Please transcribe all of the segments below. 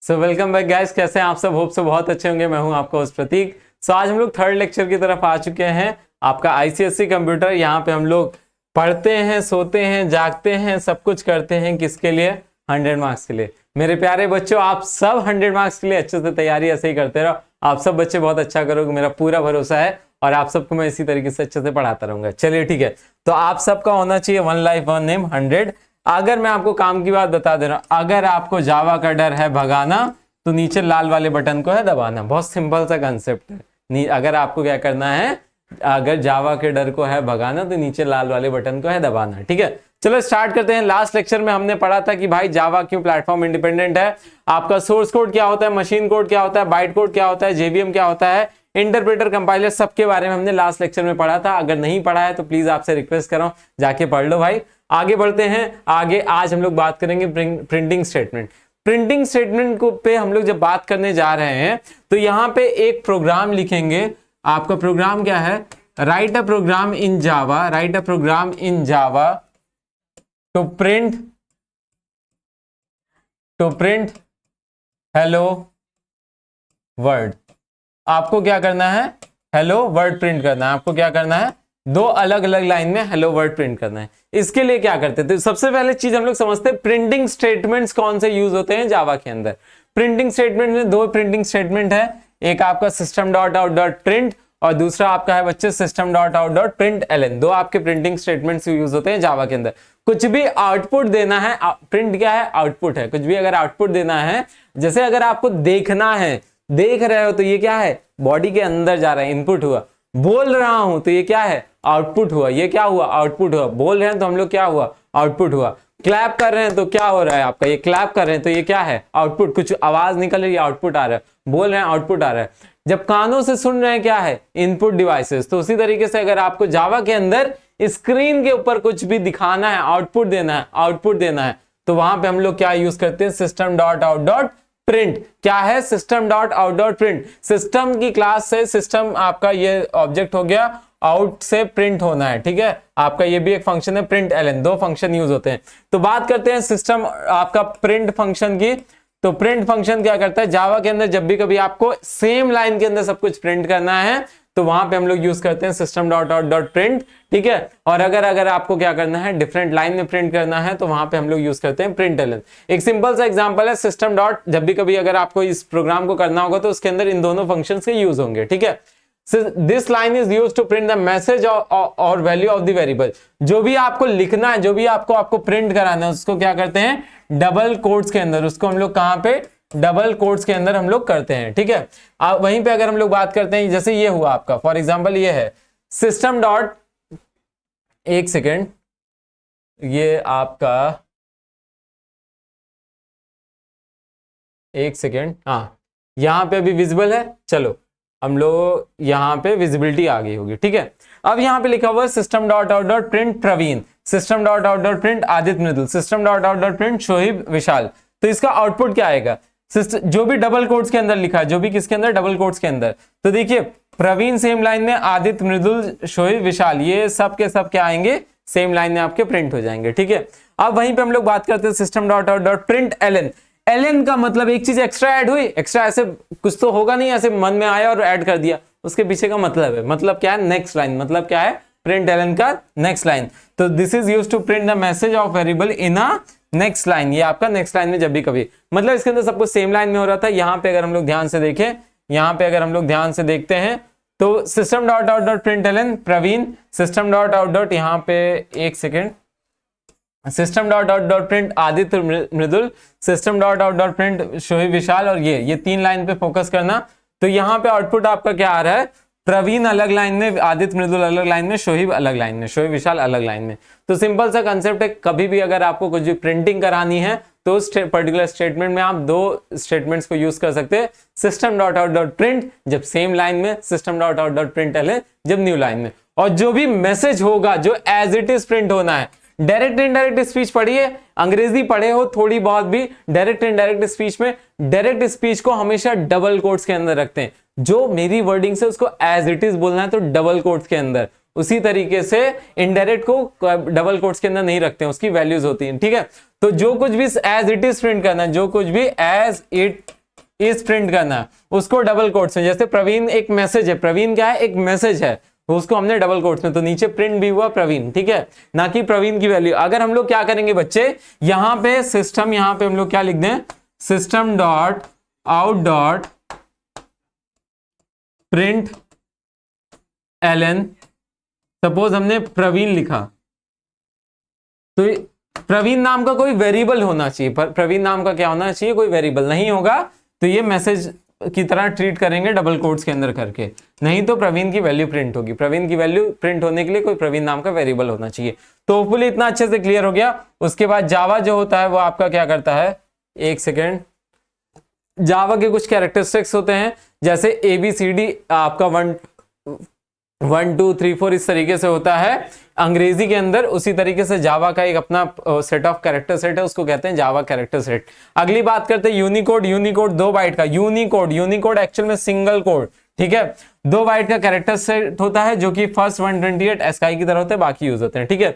So welcome back guys, कैसे हैं आप सब? होप से बहुत अच्छे होंगे। मैं हूं आपका होस्ट प्रतीक। सो आज हम लोग थर्ड लेक्चर की तरफ आ चुके हैं। आपका आईसीएसई कंप्यूटर। यहाँ पे हम लोग पढ़ते हैं, सोते हैं, जागते हैं, सब कुछ करते हैं किसके लिए? 100 मार्क्स के लिए। मेरे प्यारे बच्चों, आप सब 100 मार्क्स के लिए अच्छे से तैयारी ऐसे ही करते रहो। आप सब बच्चे बहुत अच्छा करोगे, मेरा पूरा भरोसा है, और आप सबको मैं इसी तरीके से अच्छे से पढ़ाता रहूंगा। चलिए ठीक है, तो आप सबका होना चाहिए 1 लाइफ 1 नेम 100। अगर मैं आपको काम की बात बता दे रहा हूं, अगर आपको जावा का डर है भगाना तो नीचे लाल वाले बटन को है दबाना। बहुत सिंपल सा कंसेप्ट है। अगर आपको क्या करना है, अगर जावा के डर को है भगाना तो नीचे लाल वाले बटन को है दबाना। ठीक है, चलो स्टार्ट करते हैं। लास्ट लेक्चर में हमने पढ़ा था कि भाई जावा क्यों प्लेटफॉर्म इंडिपेंडेंट है, आपका सोर्स कोड क्या होता है, मशीन कोड क्या होता है, बाइट कोड क्या होता है, जेवीएम क्या होता है, इंटरप्रेटर, कंपाइलर, सबके बारे में हमने लास्ट लेक्चर में पढ़ा था। अगर नहीं पढ़ा है तो प्लीज आपसे रिक्वेस्ट कर रहा हूं, जाके पढ़ लो भाई। आगे बढ़ते हैं। आगे आज हम लोग बात करेंगे प्रिंटिंग स्टेटमेंट। प्रिंटिंग स्टेटमेंट को पे हम लोग जब बात करने जा रहे हैं तो यहां पे एक प्रोग्राम लिखेंगे। आपका प्रोग्राम क्या है? Write a program in Java, write a program in Java to print hello world. आपको क्या करना है? हेलो वर्ड प्रिंट करना है। आपको क्या करना है? दो अलग अलग लाइन में हेलो वर्ड प्रिंट करना है। इसके लिए क्या करते थे? सबसे पहले चीज हम लोग समझते हैं प्रिंटिंग स्टेटमेंट्स कौन से यूज होते हैं जावा के अंदर। प्रिंटिंग स्टेटमेंट में दो प्रिंटिंग स्टेटमेंट है, एक आपका system dot out dot print और दूसरा आपका है बच्चे system dot out dot print LN. दो आपके प्रिंटिंग स्टेटमेंट्स यूज होते हैं जावा के अंदर। कुछ भी आउटपुट देना है, प्रिंट क्या है? आउटपुट है। कुछ भी अगर आउटपुट देना है, जैसे अगर आपको देखना है, देख रहे हो तो ये क्या है? बॉडी के अंदर जा रहा है, इनपुट हुआ। बोल रहा हूं तो ये क्या है? आउटपुट हुआ। ये क्या हुआ? आउटपुट हुआ। बोल रहे हैं तो हम लोग क्या हुआ? आउटपुट हुआ। क्लैप कर रहे हैं तो क्या हो रहा है आपका? ये क्लैप कर रहे हैं तो ये क्या है? आउटपुट। कुछ आवाज निकल रही है, आउटपुट आ रहा है। बोल रहे हैं, आउटपुट आ रहा है। जब कानों से सुन रहे हैं क्या है? Input devices. तो उसी तरीके से अगर आपको जावा के अंदर स्क्रीन के ऊपर कुछ भी दिखाना है, आउटपुट देना है, आउटपुट देना है, तो वहां पे हम लोग क्या यूज करते हैं? System dot out dot print. क्या है? System dot out dot print. System की क्लास से सिस्टम आपका ये ऑब्जेक्ट हो गया, आउट से प्रिंट होना है। ठीक है, आपका ये भी एक फंक्शन है प्रिंट एलएन। दो फंक्शन यूज होते हैं। तो बात करते हैं सिस्टम आपका प्रिंट फंक्शन की। तो प्रिंट फंक्शन क्या करता है जावा के अंदर? जब भी कभी आपको सेम लाइन के अंदर सब कुछ प्रिंट करना है तो वहां पे हम लोग यूज करते हैं system dot out dot print. ठीक है, और अगर आपको क्या करना है? डिफरेंट लाइन में प्रिंट करना है तो वहां पे हम लोग यूज करते हैं प्रिंट एलएन। एक सिंपल सा एग्जांपल है सिस्टम डॉट। जब भी कभी अगर आपको इस प्रोग्राम को करना होगा तो उसके अंदर इन दोनों फंक्शंस के यूज होंगे। ठीक है, this line is used to print the message और वैल्यू ऑफ द वेरिएबल। जो भी आपको लिखना है, जो भी आपको प्रिंट कराना है, उसको क्या करते हैं? डबल कोट्स के अंदर। उसको हम लोग कहां पे? डबल कोट्स के अंदर हम लोग करते हैं। ठीक है, अब वहीं पे अगर हम लोग बात करते हैं, जैसे ये हुआ आपका, फॉर एग्जांपल ये है सिस्टम डॉट, एक सेकेंड, ये आपका, एक सेकेंड, हाँ यहां पे अभी विजिबल है। चलो हम लोग यहां पे विजिबिलिटी आ गई होगी। ठीक है, अब यहां पे लिखा हुआ है system dot out dot print Praveen, system dot out dot print Aditya Mridul, system dot out dot print Shohib Vishal. तो इसका आउटपुट क्या आएगा? जो भी डबल कोट्स के अंदर लिखा है, जो भी किसके अंदर? डबल कोट्स के अंदर। तो देखिए प्रवीण सेम लाइन में, आदित्य मृदुल शोहिब विशाल, ये सब के सब क्या आएंगे? सेम लाइन में आपके प्रिंट हो जाएंगे। ठीक है, अब वहीं पे हम लोग बात करते हैं system dot out dot print LN. LN का मतलब एक चीज एक्स्ट्रा ऐड हुई। एक्स्ट्रा ऐसे कुछ तो होगा नहीं, ऐसे मन में आया और ऐड कर दिया। उसके पीछे का मतलब है, मतलब क्या है? Next line. मतलब क्या है? प्रिंट एलएन का नेक्स्ट लाइन। तो this is used to print the message of variable in a next line. ये आपका नेक्स्ट लाइन में जब भी कभी, मतलब इसके अंदर सब कुछ सेम लाइन में हो रहा था। यहाँ पे अगर हम लोग ध्यान से देखें, यहाँ पे अगर हम लोग ध्यान से देखते हैं तो system dot out dot print LN Praveen, system dot out dot, यहाँ पे एक second, system dot out dot print Aditya Mridul, system dot out dot print Shohib Vishal, और ये तीन लाइन पे फोकस करना। तो यहाँ पे आउटपुट आपका क्या आ रहा है? प्रवीण अलग लाइन में, आदित्य मृदुल अलग लाइन में, शोहिब अलग लाइन में, शोहिब विशाल अलग लाइन में। तो सिंपल सा कंसेप्ट है, कभी भी अगर आपको कुछ भी प्रिंटिंग करानी है तो उस पर्टिकुलर स्टेटमेंट में आप दो स्टेटमेंट्स को यूज कर सकते हैं। System dot out dot print जब सेम लाइन में, system dot out dot print LN जब न्यू लाइन में। और जो भी मैसेज होगा जो एज इट इज प्रिंट होना है। डायरेक्ट इनडायरेक्ट स्पीच पढ़िए, अंग्रेजी पढ़े हो थोड़ी बहुत भी, डायरेक्ट इनडायरेक्ट स्पीच में डायरेक्ट स्पीच को हमेशा डबल कोट्स के अंदर रखते हैं। जो मेरी वर्डिंग से उसको एज इट इज बोलना है तो डबल कोट्स के अंदर, उसी तरीके से इनडायरेक्ट को डबल कोट्स के अंदर नहीं रखते हैं, उसकी वैल्यूज होती हैं, ठीक है। तो जो कुछ भी एज इट इज प्रिंट करना है, जो कुछ भी एज इट इज प्रिंट करना है उसको डबल कोट्स में, जैसे प्रवीण एक मैसेज है, प्रवीण क्या है, एक मैसेज है, उसको हमने डबल कोट्स में, तो नीचे प्रिंट भी हुआ प्रवीण, ठीक है, ना कि प्रवीण की वैल्यू। अगर हम लोग क्या करेंगे बच्चे, यहां पे सिस्टम, यहां पे हम लोग क्या लिख दें, system dot out dot print LN, suppose हमने प्रवीण लिखा, तो प्रवीण नाम का कोई वेरिएबल होना चाहिए, प्रवीण नाम का क्या होना चाहिए, कोई वेरिएबल नहीं होगा तो ये मैसेज की तरह ट्रीट करेंगे डबल कोट्स के अंदर करके, नहीं तो प्रवीण की वैल्यू प्रिंट होगी। प्रवीण की वैल्यू प्रिंट होने के लिए कोई प्रवीण नाम का वेरिएबल होना चाहिए। तो होपफुली इतना अच्छे से क्लियर हो गया। उसके बाद जावा जो होता है वो आपका क्या करता है, एक सेकेंड, जावा के कुछ कैरेक्टरिस्टिक्स होते हैं, जैसे ABCD आपका 1 2 3 4 इस तरीके से होता है अंग्रेजी के अंदर, उसी तरीके से जावा का एक अपना सेट ऑफ कैरेक्टर सेट है, उसको कहते हैं जावा कैरेक्टर सेट। अगली बात करते हैं यूनिकोड। यूनिकोड 2 बाइट का, यूनिकोड एक्चुअल में सिंगल कोड, ठीक है, 2 बाइट का कैरेक्टर सेट होता है, जो कि फर्स्ट 128 ASCII की तरह होते हैं, बाकी यूज होते हैं, ठीक है।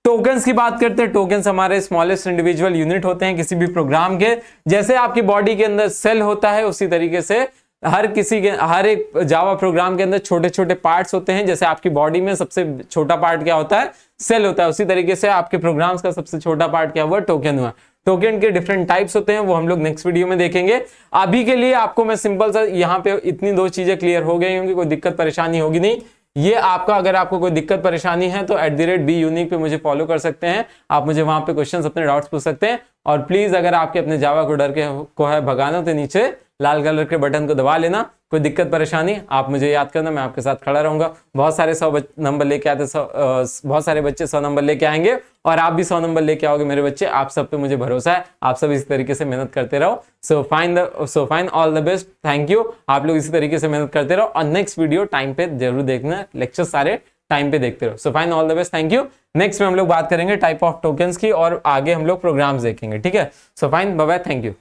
टोकन्स की बात करते हैं, टोकन्स हमारे स्मॉलेस्ट इंडिविजुअल यूनिट होते हैं किसी भी प्रोग्राम के। जैसे आपकी बॉडी के अंदर सेल होता है, उसी तरीके से हर एक जावा प्रोग्राम के अंदर छोटे छोटे पार्ट्स होते हैं। जैसे आपकी बॉडी में सबसे छोटा पार्ट क्या होता है, सेल होता है, उसी तरीके से आपके प्रोग्राम्स का सबसे छोटा पार्ट क्या हुआ, टोकन हुआ। टोकन के डिफरेंट टाइप्स होते हैं, वो हम लोग नेक्स्ट वीडियो में देखेंगे। अभी के लिए आपको मैं सिंपल सा यहाँ पे इतनी 2 चीजें क्लियर हो गई होंगी, कोई दिक्कत परेशानी होगी नहीं। ये आपका, अगर आपको कोई दिक्कत परेशानी है तो @BUnique पे मुझे फॉलो कर सकते हैं, आप मुझे वहां पे क्वेश्चंस अपने डाउट्स पूछ सकते हैं। और प्लीज अगर आपके अपने जावा को डर के को है भगाना, तो नीचे लाल कलर के बटन को दबा लेना। कोई दिक्कत परेशानी आप मुझे याद करना, मैं आपके साथ खड़ा रहूंगा। बहुत सारे 100 नंबर लेके आते, बहुत सारे बच्चे 100 नंबर लेके आएंगे, और आप भी 100 नंबर लेके आओगे मेरे बच्चे, आप सब पे मुझे भरोसा है। आप सब इसी तरीके से मेहनत करते रहो। So fine, all the best, thank you. आप लोग इसी तरीके से मेहनत करते रहो, और नेक्स्ट वीडियो टाइम पे जरूर देखना, लेक्चर सारे टाइम पे देखते रहो। So fine, all the best, thank you. Next में हम लोग बात करेंगे टाइप ऑफ टोकन्स की, और आगे हम लोग प्रोग्राम्स देखेंगे, ठीक है। So fine, bye bye, thank you.